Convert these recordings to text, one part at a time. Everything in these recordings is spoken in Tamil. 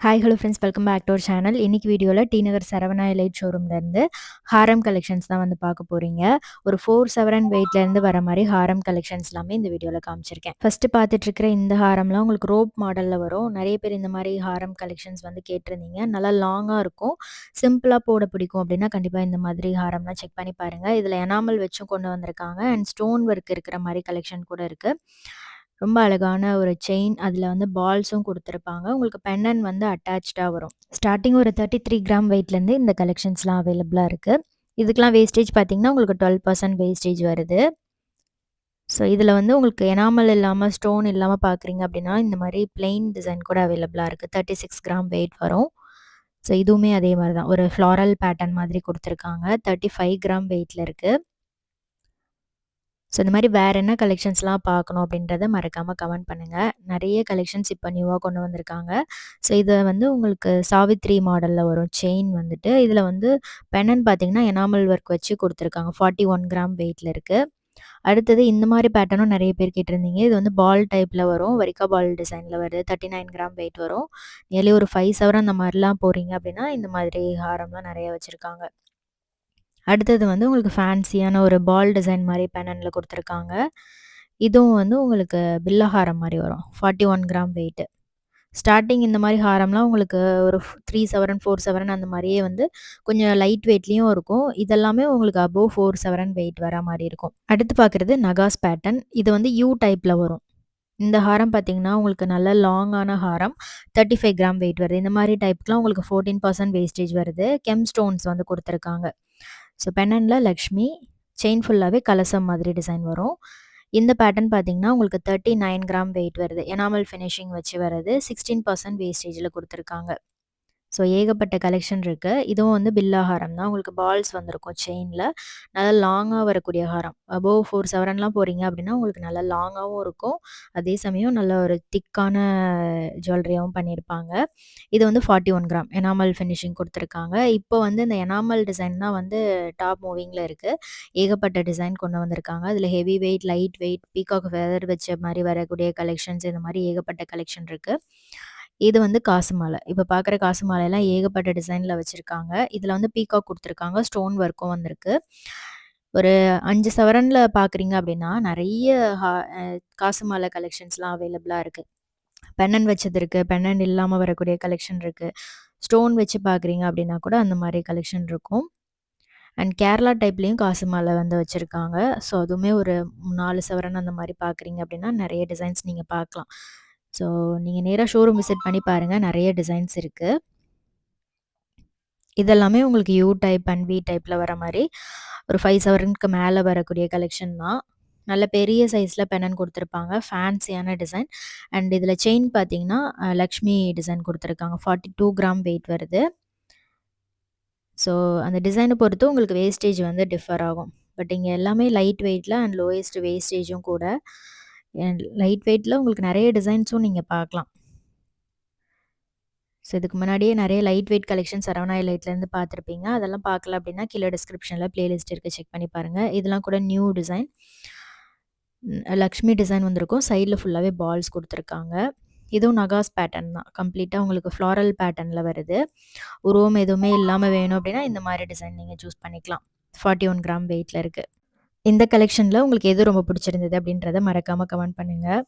Hi hello friends, welcome back to our channel. இன்னைக்கு வீடியோவில் டி நகர் சரவணா எலைட் ஷோரூம்லேருந்து ஹாரம் கலெக்ஷன்ஸ் தான் வந்து பார்க்க போகிறீங்க. ஒரு 4 சவரன் வெயிட்லேருந்து வர மாதிரி ஹாரம் கலெக்ஷன்ஸ் எல்லாமே இந்த வீடியோவில் காமிச்சிருக்கேன். ஃபஸ்ட்டு பார்த்துட்டு இருக்கிற இந்த ஹாரம்லாம் உங்களுக்கு ரோப் மாடலில் வரும். நிறைய பேர் இந்த மாதிரி ஹாரம் கலெக்ஷன்ஸ் வந்து கேட்டிருந்தீங்க. நல்லா லாங்காக இருக்கும், சிம்பிளாக போட பிடிக்கும் அப்படின்னா கண்டிப்பாக இந்த மாதிரி ஹாரம்லாம் செக் பண்ணி பாருங்கள். இதில் எனாமல் வச்சும் கொண்டு வந்திருக்காங்க அண்ட் ஸ்டோன் ஒர்க் இருக்கிற மாதிரி கலெக்ஷன் கூட இருக்குது. ரொம்ப அழகான ஒரு செயின், அதில் வந்து பால்ஸும் கொடுத்துருப்பாங்க. உங்களுக்கு பெண்டன் வந்து அட்டாச்சாக வரும். ஸ்டார்டிங் ஒரு 33 கிராம் வெயிட்லேருந்து இந்த கலெக்ஷன்ஸ்லாம் அவைலபிளாக இருக்குது. இதுக்கெலாம் வேஸ்டேஜ் பார்த்தீங்கன்னா உங்களுக்கு 12% வேஸ்டேஜ் வருது. ஸோ இதில் வந்து உங்களுக்கு எனாமல் இல்லாமல் ஸ்டோன் இல்லாமல் பார்க்குறீங்க அப்படின்னா இந்த மாதிரி பிளெயின் டிசைன் கூட அவைலபிளாக இருக்குது. 36 கிராம் வெயிட் வரும். ஸோ இதுவுமே அதே மாதிரி தான் ஒரு ஃப்ளாரல் பேட்டர்ன் மாதிரி கொடுத்துருக்காங்க. 35 கிராம் வெயிட்டில் இருக்குது. ஸோ இந்த மாதிரி வேறு என்ன கலெக்ஷன்ஸ்லாம் பார்க்கணும் அப்படின்றத மறக்காமல் கமெண்ட் பண்ணுங்கள். நிறைய கலெக்ஷன்ஸ் இப்போ நியூவாக கொண்டு வந்திருக்காங்க. ஸோ இதை வந்து உங்களுக்கு சாவித்ரி மாடலில் வரும் செயின் வந்துட்டு. இதில் வந்து பெண்ணன் பார்த்தீங்கன்னா எனாமல் ஒர்க் வச்சு கொடுத்துருக்காங்க. 41 கிராம் வெயிட்டில் இருக்குது. அடுத்தது இந்த மாதிரி பேட்டர்னும் நிறைய பேர் கேட்டிருந்தீங்க. இது வந்து பால் டைப்பில் வரும், வரிக்கா பால் டிசைனில் வருது. 39 கிராம் வெயிட் வரும். நியர்லி ஒரு 5 சவரன் அந்த மாதிரிலாம் போகிறீங்க அப்படின்னா இந்த மாதிரி ஹாரம்லாம் நிறைய வச்சுருக்காங்க. அடுத்தது வந்து உங்களுக்கு ஃபேன்சியான ஒரு பால் டிசைன் மாதிரி பெனனில் கொடுத்துருக்காங்க. இதுவும் வந்து உங்களுக்கு பில்லா ஹாரம் மாதிரி வரும். 41 கிராம் வெயிட்டு. ஸ்டார்டிங் இந்த மாதிரி ஹாரம்லாம் உங்களுக்கு ஒரு 3 சவரன் 4 சவரன் அந்த மாதிரியே வந்து கொஞ்சம் லைட் வெயிட்லேயும் இருக்கும். இதெல்லாமே உங்களுக்கு அபோவ் 4 சவரன் வெயிட் வர மாதிரி இருக்கும். அடுத்து பார்க்குறது நகாஸ் பேட்டர்ன். இது வந்து யூ டைப்பில் வரும். இந்த ஹாரம் பார்த்தீங்கன்னா உங்களுக்கு நல்ல லாங்கான ஹாரம். 35 கிராம் வெயிட் வருது. இந்த மாதிரி டைப்புக்குலாம் உங்களுக்கு 14% வேஸ்டேஜ் வருது. கெம் ஸ்டோன்ஸ் வந்து கொடுத்துருக்காங்க. ஸோ பென்னனில் லக்ஷ்மி, செயின் ஃபுல்லாகவே கலசம் மாதிரி டிசைன் வரும். இந்த பேட்டர்ன் பார்த்தீங்கன்னா உங்களுக்கு 39 கிராம் வெயிட் வருது. எனாமல் ஃபினிஷிங் வச்சு வருது. 16% வேஸ்டேஜில் கொடுத்துருக்காங்க. ஸோ ஏகப்பட்ட கலெக்ஷன் இருக்குது. இதுவும் வந்து பில்லா ஹாரம் தான். உங்களுக்கு பால்ஸ் வந்திருக்கும் செயினில். நல்லா லாங்காக வரக்கூடிய ஹாரம். அபோவ் 4 சவரன்லாம் போகிறீங்க அப்படின்னா உங்களுக்கு நல்லா லாங்காகவும் இருக்கும். அதே சமயம் நல்ல ஒரு திக்கான ஜுவல்லரியாகவும் பண்ணியிருப்பாங்க. இது வந்து 41 கிராம் எனாமல் ஃபினிஷிங் கொடுத்துருக்காங்க. இப்போ வந்து இந்த எனாமல் டிசைன் தான் வந்து டாப் மூவிங்கில் இருக்குது. ஏகப்பட்ட டிசைன் கொண்டு வந்திருக்காங்க. அதில் heavy weight, light weight, peacock feather வச்ச மாதிரி வரக்கூடிய கலெக்ஷன்ஸ், இந்த மாதிரி ஏகப்பட்ட கலெக்ஷன் இருக்குது. இது வந்து காசு மாலை. இப்போ பார்க்குற காசு மாலையெல்லாம் ஏகப்பட்ட டிசைனில் வச்சுருக்காங்க. இதில் வந்து பீகாக் கொடுத்துருக்காங்க. ஸ்டோன் ஒர்க்கும் வந்திருக்கு. ஒரு 5 சவரனில் பார்க்குறீங்க அப்படின்னா நிறைய காசு மாலை கலெக்ஷன்ஸ்லாம் அவைலபிளாக இருக்குது. பென்னன் வச்சது இருக்குது, பென்னன் இல்லாமல் வரக்கூடிய கலெக்ஷன் இருக்குது. ஸ்டோன் வச்சு பார்க்குறீங்க அப்படின்னா கூட அந்த மாதிரி கலெக்ஷன் இருக்கும். அண்ட் கேரளா டைப்லேயும் காசு மாலை வந்து வச்சுருக்காங்க. ஸோ அதுவுமே ஒரு 4 சவரன் அந்த மாதிரி பார்க்குறீங்க அப்படின்னா நிறைய டிசைன்ஸ் நீங்கள் பார்க்கலாம். ஸோ நீங்கள் நேராக ஷோரூம் விசிட் பண்ணி பாருங்கள், நிறைய டிசைன்ஸ் இருக்குது. இதெல்லாமே உங்களுக்கு யூ டைப் அண்ட் வி டைப்பில் வர மாதிரி ஒரு 5 சவரனுக்கு மேலே வரக்கூடிய கலெக்ஷன் தான். நல்ல பெரிய சைஸில் பென்னன் கொடுத்துருப்பாங்க. ஃபேன்சியான டிசைன். அண்ட் இதில் செயின் பார்த்தீங்கன்னா லக்ஷ்மி டிசைன் கொடுத்துருக்காங்க. 42 கிராம் வெயிட் வருது. ஸோ அந்த டிசைனை பொறுத்து உங்களுக்கு வேஸ்டேஜ் வந்து டிஃபர் ஆகும். பட் இங்கே எல்லாமே லைட் வெயிட்டில் அண்ட் லோயஸ்ட் வேஸ்டேஜும் கூட. லைட் வெயிட்டில் உங்களுக்கு நிறைய டிசைன்ஸும் நீங்கள் பார்க்கலாம். ஸோ இதுக்கு முன்னாடியே நிறைய லைட் வெயிட் கலெக்ஷன் சரவணா எலைட்லேருந்து பார்த்துருப்பீங்க. அதெல்லாம் பார்க்கல அப்படின்னா கீழே டிஸ்கிரிப்ஷனில் பிளேலிஸ்ட் இருக்குது, செக் பண்ணி பாருங்கள். இதெல்லாம் கூட நியூ டிசைன். லக்ஷ்மி டிசைன் வந்திருக்கும். சைடில் ஃபுல்லாகவே பால்ஸ் கொடுத்துருக்காங்க. இதுவும் நகாஸ் பேட்டர்ன் தான். கம்ப்ளீட்டாக உங்களுக்கு ஃப்ளாரல் பேட்டர்னில் வருது. உருவம் எதுவுமே இல்லாமல் வேணும் அப்படின்னா இந்த மாதிரி டிசைன் நீங்கள் சூஸ் பண்ணிக்கலாம். 41 கிராம் வெயிட்டில் இருக்குது. இந்த கலெக்ஷனில் உங்களுக்கு எது ரொம்ப பிடிச்சிருந்தது அப்படின்றத மறக்காமல் கமெண்ட் பண்ணுங்கள்.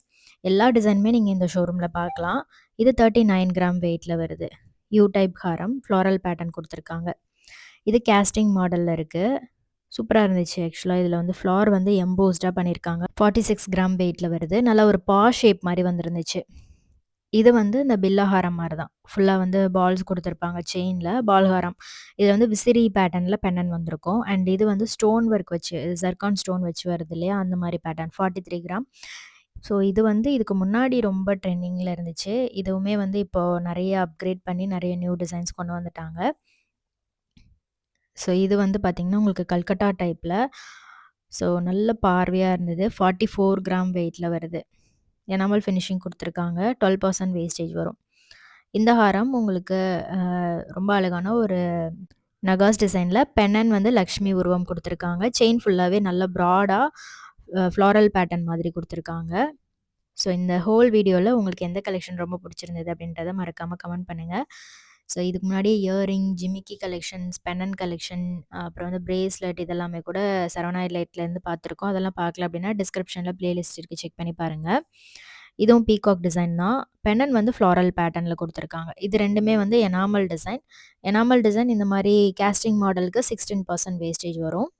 எல்லா டிசைனுமே நீங்கள் இந்த ஷோரூமில் பார்க்கலாம். இது 39 கிராம் வெயிட்டில் வருது. You type Haram, floral pattern கொடுத்துருக்காங்க. இது கேஸ்டிங் மாடலில் இருக்குது. சூப்பராக இருந்துச்சு. ஆக்சுவலாக இதில் வந்து ஃப்ளார் வந்து எம்போஸ்டாக பண்ணியிருக்காங்க. 46 கிராம் வெயிட்டில் வருது. நல்லா ஒரு பா ஷேப் மாதிரி வந்துருந்துச்சு. இது வந்து இந்த பில்லா ஹாரம் மாதிரி தான். ஃபுல்லாக வந்து பால்ஸ் கொடுத்துருப்பாங்க செயினில். பால் ஹாரம். இதில் வந்து விசிறி பேட்டர்னில் பென்னன் வந்திருக்கும். அண்ட் இது வந்து ஸ்டோன் ஒர்க் வச்சு, ஜர்கான் ஸ்டோன் வச்சு வருது இல்லையா, அந்த மாதிரி பேட்டர்ன். 43 கிராம். ஸோ இது வந்து இதுக்கு முன்னாடி ரொம்ப ட்ரெண்டிங்கில் இருந்துச்சு. இதுவுமே வந்து இப்போது நிறைய அப்கிரேட் பண்ணி நிறைய நியூ டிசைன்ஸ் கொண்டு வந்துட்டாங்க. ஸோ இது வந்து பார்த்திங்கன்னா உங்களுக்கு கல்கட்டா டைப்பில். ஸோ நல்ல பார்வையாக இருந்தது. 44 கிராம் வெயிட்டில் வருது. எனாமல் ஃபினிஷிங் கொடுத்துருக்காங்க. 12% வேஸ்டேஜ் வரும். இந்த ஹாரம் உங்களுக்கு ரொம்ப அழகான ஒரு நகாஸ் டிசைனில் பென்னன் வந்து லக்ஷ்மி உருவம் கொடுத்துருக்காங்க. செயின் ஃபுல்லாகவே நல்ல ப்ராடாக ஃப்ளாரல் பேட்டர்ன் மாதிரி கொடுத்துருக்காங்க. ஸோ இந்த ஹோல் வீடியோவில் உங்களுக்கு எந்த கலெக்ஷன் ரொம்ப பிடிச்சிருந்தது அப்படின்றத மறக்காமல் கமெண்ட் பண்ணுங்கள். ஸோ இதுக்கு முன்னாடி இயரிங், ஜிமிக்கி கலெக்ஷன்ஸ், பென்னன் கலெக்ஷன், அப்புறம் வந்து பிரேஸ்லெட் இதெல்லாமே கூட சரவணா லைட்லேருந்து பார்த்துருக்கோம். அதெல்லாம் பார்க்கல அப்படின்னா டிஸ்கிரிப்ஷனில் பிளேலிஸ்ட் இருக்குது, செக் பண்ணி பாருங்கள். இதுவும் பீகாக் டிசைன் தான். பென்னன் வந்து ஃப்ளாரல் பேட்டர்னில் கொடுத்துருக்காங்க. இது ரெண்டுமே வந்து எனாமல் டிசைன். எனாமல் டிசைன் இந்த மாதிரி கேஸ்டிங் மாடலுக்கு 16% வேஸ்டேஜ் வரும்.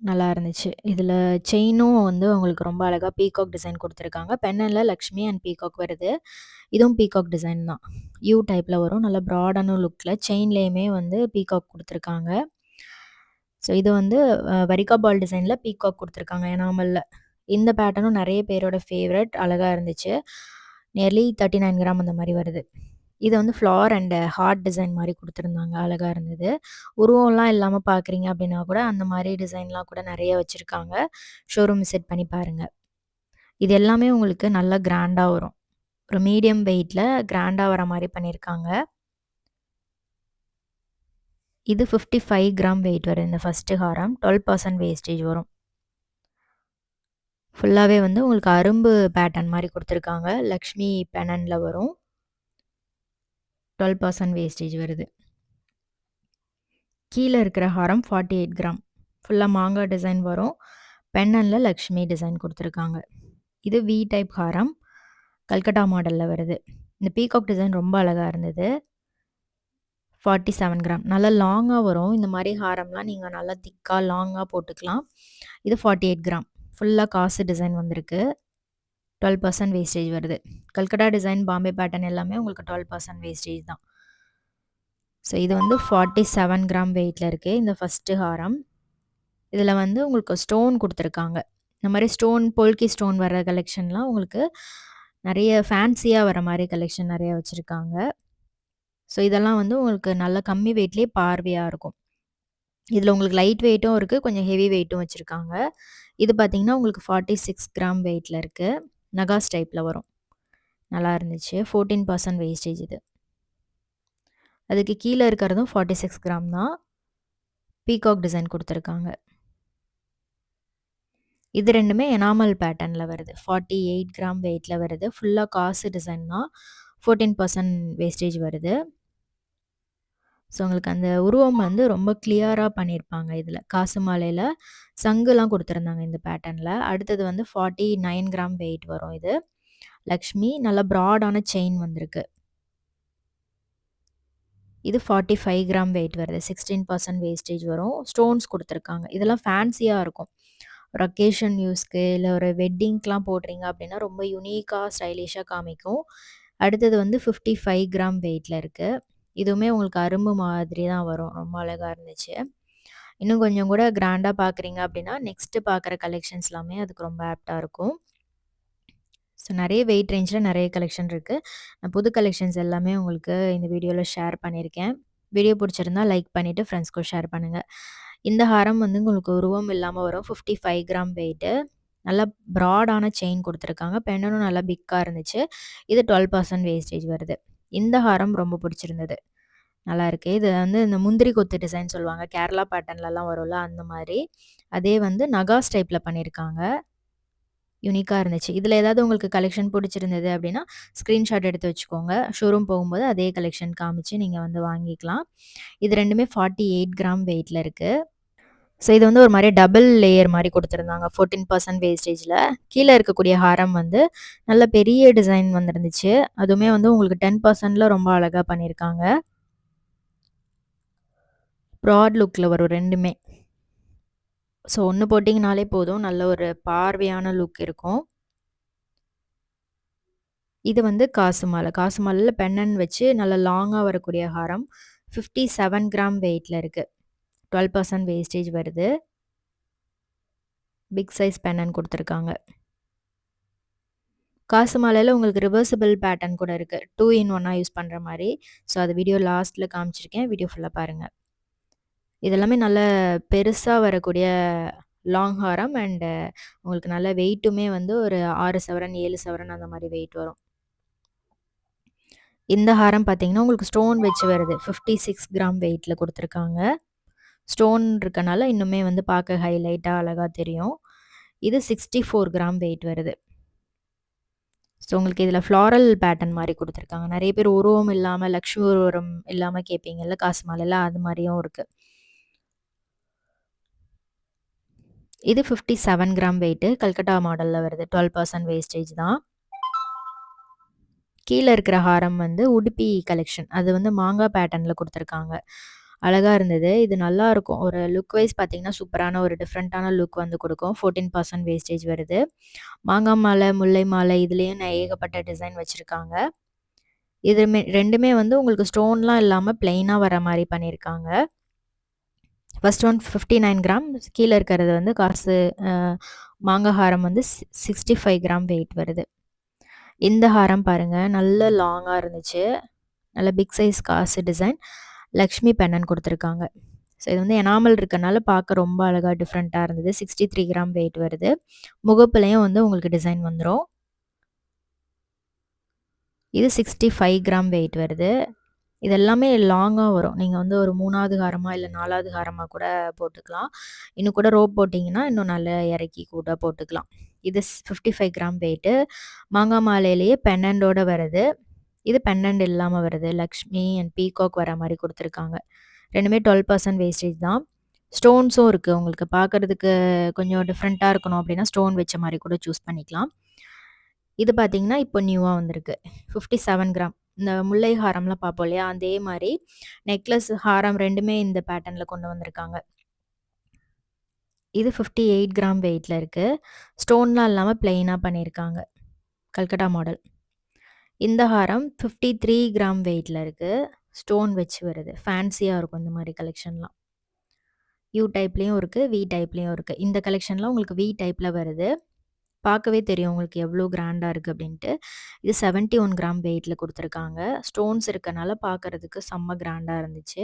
நல்லா இருந்துச்சு. இதில் செயினும் வந்து உங்களுக்கு ரொம்ப அழகாக பீகாக் டிசைன் கொடுத்துருக்காங்க. பென்னனில் லக்ஷ்மி அண்ட் பீகாக் வருது. இதுவும் பீகாக் டிசைன் தான். யூ டைப்பில் வரும். நல்ல ப்ராடான லுக்கில் செயின்லேயுமே வந்து பீகாக் கொடுத்துருக்காங்க. ஸோ இது வந்து வரிகா பால் டிசைனில் பீகாக் கொடுத்துருக்காங்க எனாமலில். இந்த பேட்டர்னும் நிறைய பேரோட ஃபேவரட், அழகாக இருந்துச்சு. நியர்லி 39 கிராம் அந்த மாதிரி வருது. இது வந்து ஃப்ளார் அண்ட் ஹார்ட் டிசைன் மாதிரி கொடுத்துருந்தாங்க, அழகாக இருந்தது. உருவம்லாம் இல்லாமல் பார்க்குறீங்க அப்படின்னா கூட அந்த மாதிரி டிசைன்லாம் கூட நிறைய வச்சுருக்காங்க. ஷோரூம் விசிட் பண்ணி பாருங்கள். இது எல்லாமே உங்களுக்கு நல்லா கிராண்டாக வரும். ஒரு மீடியம் வெயிட்டில் கிராண்டாக வர மாதிரி பண்ணியிருக்காங்க. இது 55 கிராம் வெயிட் வரும். இந்த ஃபஸ்ட்டு ஹாரம் 12% வேஸ்டேஜ் வரும். ஃபுல்லாகவே வந்து உங்களுக்கு அரும்பு பேட்டர்ன் மாதிரி கொடுத்துருக்காங்க. லக்ஷ்மி பெனனில் வரும். 12% வேஸ்டேஜ் வருது. கீழே இருக்கிற ஹாரம் 48 கிராம். ஃபுல்லாக மாங்காய் டிசைன் வரும். பென்னனில் லக்ஷ்மி டிசைன் கொடுத்துருக்காங்க. இது வி டைப் ஹாரம், கல்கட்டா மாடலில் வருது. இந்த பீகாக் டிசைன் ரொம்ப அழகாக இருந்தது. 47 கிராம். நல்லா லாங்காக வரும். இந்த மாதிரி ஹாரம்லாம் நீங்கள் நல்லா திக்காக லாங்காக போட்டுக்கலாம். இது 48 கிராம். ஃபுல்லாக காசு டிசைன் வந்திருக்கு. 12% வேஸ்டேஜ் வருது. கல்கட்டா டிசைன், பாம்பே பேட்டர்ன் எல்லாமே உங்களுக்கு 12% வேஸ்டேஜ் தான். ஸோ இது வந்து 47 கிராம் வெயிட்டில் இருக்குது இந்த ஃபஸ்ட்டு ஹாரம். இதில் வந்து உங்களுக்கு ஸ்டோன் கொடுத்துருக்காங்க. இந்த மாதிரி ஸ்டோன், போல்கி ஸ்டோன் வர கலெக்ஷன்லாம் உங்களுக்கு நிறைய ஃபேன்சியாக வர மாதிரி கலெக்ஷன் நிறைய வச்சுருக்காங்க. ஸோ இதெல்லாம் வந்து உங்களுக்கு நல்ல கம்மி வெயிட்லேயே பார்வையாக இருக்கும். இதில் உங்களுக்கு லைட் வெயிட்டும் இருக்குது, கொஞ்சம் ஹெவி வெயிட்டும் வச்சுருக்காங்க. இது பார்த்திங்கன்னா உங்களுக்கு 46 கிராம் வெயிட்டில் இருக்குது. நகாஸ் டைப்பில் வரும். நல்லா இருந்துச்சு. 14% வேஸ்டேஜ் இது. அதுக்கு கீழே இருக்கிறதும் 46 கிராம் தான். பீகாக் டிசைன் கொடுத்துருக்காங்க. இது ரெண்டுமே எனாமல் பேட்டர்னில் வருது. 48 கிராம் வெயிட்டில் வருது. ஃபுல்லாக காசு டிசைன் தான். 14% வேஸ்டேஜ் வருது. ஸோ உங்களுக்கு அந்த உருவம் வந்து ரொம்ப கிளியராக பண்ணியிருப்பாங்க. இதில் காசு மாலையில் சங்குலாம் கொடுத்துருந்தாங்க இந்த பேட்டர்னில். அடுத்தது வந்து 49 கிராம் வெயிட் வரும். இது லக்ஷ்மி, நல்ல ப்ராடான செயின் வந்திருக்கு. இது 45 கிராம் வெயிட் வருது. 16% வேஸ்டேஜ் வரும். ஸ்டோன்ஸ் கொடுத்துருக்காங்க. இதெல்லாம் ஃபேன்சியாக இருக்கும். ஒரு அக்கேஷன் யூஸ்க்கு இல்லை ஒரு வெட்டிங்க்கெலாம் போடுறீங்க அப்படின்னா ரொம்ப யூனிக்காக ஸ்டைலிஷாக காமிக்கும். அடுத்தது வந்து 55 கிராம் வெயிட்டில் இருக்குது. இதுவுமே உங்களுக்கு அரும்பு மாதிரி தான் வரும். ரொம்ப அழகாக இருந்துச்சு. இன்னும் கொஞ்சம் கூட கிராண்டாக பார்க்குறீங்க அப்படின்னா நெக்ஸ்ட்டு பார்க்குற கலெக்ஷன்ஸ் எல்லாமே அதுக்கு ரொம்ப ஆப்டாக இருக்கும். ஸோ நிறைய வெயிட் ரேஞ்சில் நிறைய கலெக்ஷன் இருக்குது. நான் புது கலெக்ஷன்ஸ் எல்லாமே உங்களுக்கு இந்த வீடியோவில் ஷேர் பண்ணியிருக்கேன். வீடியோ பிடிச்சிருந்தா லைக் பண்ணிவிட்டு ஃப்ரெண்ட்ஸ்க்கும் ஷேர் பண்ணுங்கள். இந்த ஹாரம் வந்து உங்களுக்கு உருவம் இல்லாமல் வரும். 55 கிராம் வெயிட்டு. நல்லா ப்ராடான செயின் கொடுத்துருக்காங்க. பெண்ணனும் நல்லா பிக்காக இருந்துச்சு. இது 12% வேஸ்டேஜ் வருது. இந்த ஹாரம் ரொம்ப பிடிச்சிருந்தது. நல்லாயிருக்கு. இது வந்து இந்த முந்திரி கொத்து டிசைன் சொல்லுவாங்க. கேரளா பேட்டர்ன்லலாம் வரும்ல, அந்த மாதிரி. அதே வந்து நகாஸ் டைப்பில் பண்ணியிருக்காங்க. யூனிக்காக இருந்துச்சு. இதில் ஏதாவது உங்களுக்கு கலெக்ஷன் பிடிச்சிருந்தது அப்படின்னா ஸ்க்ரீன்ஷாட் எடுத்து வச்சுக்கோங்க. ஷோரூம் போகும்போது அதே கலெக்ஷன் காமிச்சு நீங்கள் வந்து வாங்கிக்கலாம். இது ரெண்டுமே 48 கிராம் வெயிட்டில் இருக்குது. ஸோ இது வந்து ஒரு மாதிரி டபுள் லேயர் மாதிரி கொடுத்துருந்தாங்க 14% வேஸ்டேஜில். கீழே இருக்கக்கூடிய ஹாரம் வந்து நல்ல பெரிய டிசைன் வந்துருந்துச்சு. அதுவுமே வந்து உங்களுக்கு 10%ல் ரொம்ப அழகாக பண்ணியிருக்காங்க. ப்ராட் லுக்கில் வரும் ரெண்டுமே. ஸோ ஒன்று போட்டிங்கனாலே போதும், நல்ல ஒரு பார்வையான லுக் இருக்கும். இது வந்து காசு மாலை. காசு மாலையில் பெண்ணன் வச்சு நல்ல லாங்காக வரக்கூடிய ஹாரம். 57 கிராம் வெயிட்டில் இருக்குது. 12% வேஸ்டேஜ் வருது. பிக் சைஸ் பெண்ணன் கொடுத்துருக்காங்க. காசு மாலையில் உங்களுக்கு ரிவர்சிபிள் பேட்டர்ன் கூட இருக்குது. 2 in 1 யூஸ் பண்ணுற மாதிரி. ஸோ அது வீடியோ லாஸ்ட்டில் காமிச்சிருக்கேன். வீடியோ ஃபுல்லாக பாருங்கள். இதெல்லாமே நல்ல பெருசாக வரக்கூடிய லாங் ஹாரம் அண்டு உங்களுக்கு நல்ல வெயிட்டுமே வந்து ஒரு 6 சவரன் 7 சவரன் அந்த மாதிரி வெயிட் வரும். இந்த ஹாரம் பார்த்தீங்கன்னா உங்களுக்கு ஸ்டோன் வச்சு வருது. 56 கிராம் வெயிட்டில் கொடுத்துருக்காங்க. ஸ்டோன் இருக்கனால இன்னுமே வந்து பார்க்க ஹைலைட்டாக அழகாக தெரியும். இது 64 கிராம் வெயிட் வருது. ஸோ உங்களுக்கு இதில் ஃப்ளாரல் பேட்டர்ன் மாதிரி கொடுத்துருக்காங்க. நிறைய பேர் உருவம் இல்லாமல் லக்ஷ்மி உருவம் இல்லாமல் கேட்பீங்கல்ல காசு மாலையில், அது மாதிரியும் இருக்குது. இது 57 கிராம் வெயிட்டு, கல்கட்டா மாடலில் வருது. 12% வேஸ்டேஜ் தான். கீழே இருக்கிற ஹாரம் வந்து உடுப்பி கலெக்ஷன், அது வந்து மாங்காய் பேட்டர்னில் கொடுத்துருக்காங்க. அழகாக இருந்தது. இது நல்லா இருக்கும். ஒரு லுக் வைஸ் பார்த்தீங்கன்னா சூப்பரான ஒரு டிஃப்ரெண்ட்டான லுக் வந்து கொடுக்கும். 14% வேஸ்டேஜ் வருது. மாங்காய் மாலை, முல்லை மாலை இதுலேயும் ஏகப்பட்ட டிசைன் வச்சுருக்காங்க. இதுமே ரெண்டுமே வந்து உங்களுக்கு ஸ்டோன்லாம் இல்லாமல் பிளெயினாக வர மாதிரி பண்ணியிருக்காங்க. ஃபர்ஸ்ட் ஒன் 59 கிராம், கீழே இருக்கிறது வந்து காசு மாங்காய் ஹாரம் வந்து 65 கிராம் வெயிட் வருது. இந்த ஹாரம் பாருங்கள், நல்ல லாங்காக இருந்துச்சு. நல்ல பிக் சைஸ் காசு டிசைன், லக்ஷ்மி பெண்ணன் கொடுத்துருக்காங்க. ஸோ இது வந்து எனாமல் இருக்கனால பார்க்க ரொம்ப அழகாக டிஃப்ரெண்ட்டாக இருந்தது. 63 கிராம் வெயிட் வருது. முகப்புலையும் வந்து உங்களுக்கு டிசைன் வந்துடும். இது 65 கிராம் வெயிட் வருது. இது எல்லாமே லாங்காக வரும். நீங்கள் வந்து ஒரு 3வது ஹாரமாக இல்லை 4வது ஹாரமாக கூட போட்டுக்கலாம். இன்னும் கூட ரோப் போட்டிங்கன்னா இன்னும் நல்லா இறக்கி கூட போட்டுக்கலாம். இது 55 கிராம் வெயிட்டு. மாங்காய் மாலையிலேயே பெண்டன்டோட வருது. இது பெண்டன்ட் இல்லாமல் வருது. லக்ஷ்மி அண்ட் பீகாக் வர மாதிரி கொடுத்துருக்காங்க. ரெண்டுமே 12% வேஸ்டேஜ் தான். ஸ்டோன்ஸும் இருக்குது. உங்களுக்கு பார்க்குறதுக்கு கொஞ்சம் டிஃப்ரெண்ட்டாக இருக்கணும் அப்படின்னா ஸ்டோன் வச்ச மாதிரி கூட சூஸ் பண்ணிக்கலாம். இது பார்த்தீங்கன்னா இப்போ நியூவாக வந்திருக்கு. 57 கிராம். இந்த முல்லை ஹாரம்லாம் பார்ப்போம் இல்லையா, அதே மாதிரி நெக்லஸ் ஹாரம் ரெண்டுமே இந்த பேட்டர்னில் கொண்டு வந்திருக்காங்க. இது 58 கிராம் வெயிட்டில் இருக்குது. ஸ்டோன்லாம் இல்லாமல் பிளெயினாக பண்ணியிருக்காங்க. கல்கட்டா மாடல். இந்த ஹாரம் 53 கிராம் வெயிட்டில் இருக்குது. ஸ்டோன் வச்சு வருது. ஃபேன்சியாக இருக்கும் இந்த மாதிரி கலெக்ஷன்லாம். யூ டைப்லேயும் இருக்குது, வி டைப்லேயும் இருக்குது. இந்த கலெக்ஷன்லாம் உங்களுக்கு வி டைப்பில் வருது. பார்க்கவே தெரியும் உங்களுக்கு எவ்வளோ கிராண்டாக இருக்குது அப்படின்ட்டு. இது 71 கிராம் வெயிட்டில் கொடுத்துருக்காங்க. ஸ்டோன்ஸ் இருக்கனால பார்க்குறதுக்கு செம்ம கிராண்டாக இருந்துச்சு.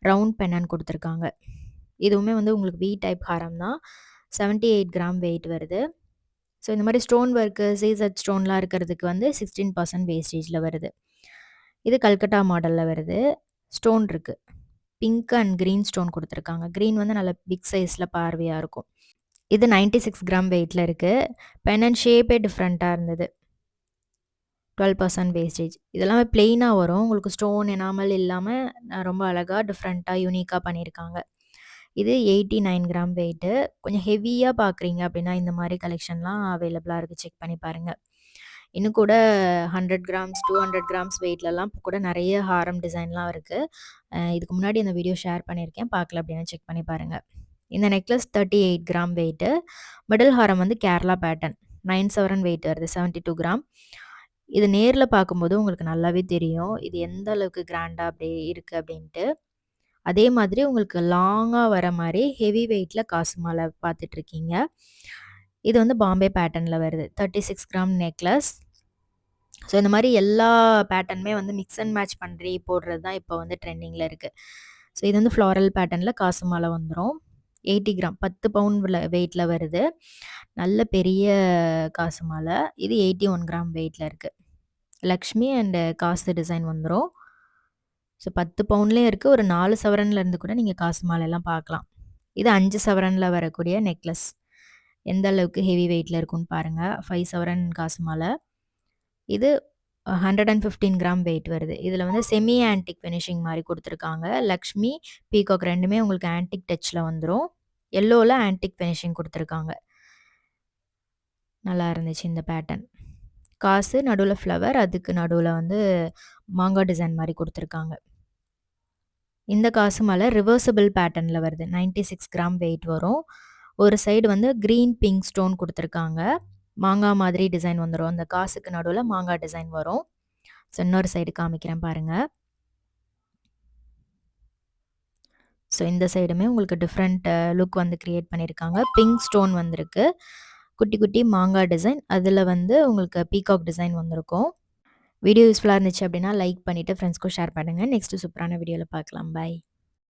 ரவுண்ட் பெண்ணன் கொடுத்துருக்காங்க. இதுவுமே வந்து உங்களுக்கு வி டைப் ஹாரம் தான். 78 கிராம் வெயிட் வருது. ஸோ இந்த மாதிரி ஸ்டோன் ஒர்க்கு, சீசட் ஸ்டோன்லாம் இருக்கிறதுக்கு வந்து 16% வேஸ்டேஜில் வருது. இது கல்கட்டா மாடலில் வருது. ஸ்டோன் இருக்குது. பிங்க் அண்ட் க்ரீன் ஸ்டோன் கொடுத்துருக்காங்க. க்ரீன் வந்து நல்ல பிக் சைஸில் பார்வையாக இருக்கும். இது 96 கிராம் வெயிட்டில் இருக்குது. பெண்ணன் ஷேப்பே டிஃப்ரெண்ட்டாக இருந்தது. 12% வேஸ்டேஜ். இதெல்லாமே பிளெயினாக வரும். உங்களுக்கு ஸ்டோன் எனாமல் இல்லாமல் ரொம்ப அழகாக டிஃப்ரெண்ட்டாக யூனிக்காக பண்ணியிருக்காங்க. இது 89 கிராம் வெயிட்டு. கொஞ்சம் ஹெவியாக பார்க்குறீங்க அப்படின்னா இந்த மாதிரி கலெக்ஷன்லாம் அவைலபிளாக இருக்குது. செக் பண்ணி பாருங்கள். இன்னும் கூட 100 கிராம்ஸ் 200 கிராம்ஸ் வெயிட்லலாம் கூட நிறைய ஹாரம் டிசைன்லாம் இருக்குது. இதுக்கு முன்னாடி அந்த வீடியோ ஷேர் பண்ணியிருக்கேன். பார்க்கல அப்படின்னா செக் பண்ணி பாருங்கள். இந்த நெக்லஸ் 38 கிராம் வெயிட்டு. மிடில் ஹாரம் வந்து கேரளா பேட்டர்ன். 9 சவரன் வெயிட் வருது. 72 கிராம். இது நேரில் பார்க்கும்போது உங்களுக்கு நல்லாவே தெரியும் இது எந்த அளவுக்கு கிராண்டாக அப்படியே இருக்குது அப்படின்ட்டு. அதே மாதிரி உங்களுக்கு லாங்காக வர மாதிரி ஹெவி வெயிட்டில் காசு மாலை பார்த்துட்ருக்கீங்க. இது வந்து பாம்பே பேட்டர்னில் வருது. 36 கிராம் நெக்லஸ். ஸோ இந்த மாதிரி எல்லா பேட்டர்னுமே வந்து மிக்ஸ் அண்ட் மேட்ச் பண்ணி போடுறது தான் இப்போ வந்து ட்ரெண்டிங்கில் இருக்குது. ஸோ இது வந்து ஃப்ளாரல் பேட்டர்னில் காசு மாலை வந்துடும். 80 கிராம் 10 பவுன் வெயிட்டில் வருது. நல்ல பெரிய காசு மாலை. இது 81 கிராம் வெயிட்டில் இருக்குது. லக்ஷ்மி அண்டு காசு டிசைன் வந்துடும். ஸோ 10 பவுன்லேயே இருக்குது. ஒரு 4 சவரன்லேருந்து கூட நீங்கள் காசு மாலைலாம் பார்க்கலாம். இது 5 சவரனில் வரக்கூடிய நெக்லஸ். எந்த அளவுக்கு ஹெவி வெயிட்டில் இருக்குன்னு பாருங்கள். 5 சவரன் காசு மாலை. இது 115 கிராம் வெயிட் வருது. இதில் வந்து செமி ஆன்டிக் ஃபினிஷிங் மாதிரி கொடுத்துருக்காங்க. லக்ஷ்மி, பீகாக் ரெண்டுமே உங்களுக்கு ஆன்டிக் டச்சில் வந்துடும். எல்லோவில் ஆன்டிக் ஃபினிஷிங் கொடுத்துருக்காங்க. நல்லா இருந்துச்சு இந்த பேட்டர்ன். காசு நடுவில் ஃப்ளவர், அதுக்கு நடுவில் வந்து மாங்காய் டிசைன் மாதிரி கொடுத்துருக்காங்க. இந்த காசு மாலை ரிவர்சபிள் பேட்டர்னில் வருது. 96 கிராம் வெயிட் வரும். ஒரு சைடு வந்து க்ரீன் பிங்க் ஸ்டோன் கொடுத்துருக்காங்க. மாங்காய் மாதிரி டிசைன் வந்துடும். அந்த காசுக்கு நடுவில் மாங்காய் டிசைன் வரும். ஸோ இன்னொரு சைடு காமிக்கிறேன் பாருங்கள். ஸோ இந்த சைடுமே உங்களுக்கு டிஃப்ரெண்ட் லுக் வந்து க்ரியேட் பண்ணியிருக்காங்க. பிங்க் ஸ்டோன் வந்திருக்கு. குட்டி குட்டி மாங்காய் டிசைன், அதில் வந்து உங்களுக்கு பீகாக் டிசைன் வந்திருக்கும். வீடியோ யூஸ்ஃபுல்லாக இருந்துச்சு அப்படின்னா லைக் பண்ணிவிட்டு ஃப்ரெண்ட்ஸ்க்கும் ஷேர் பண்ணுங்கள். நெக்ஸ்ட்டு சூப்பரான வீடியோவில் பார்க்கலாம். பை.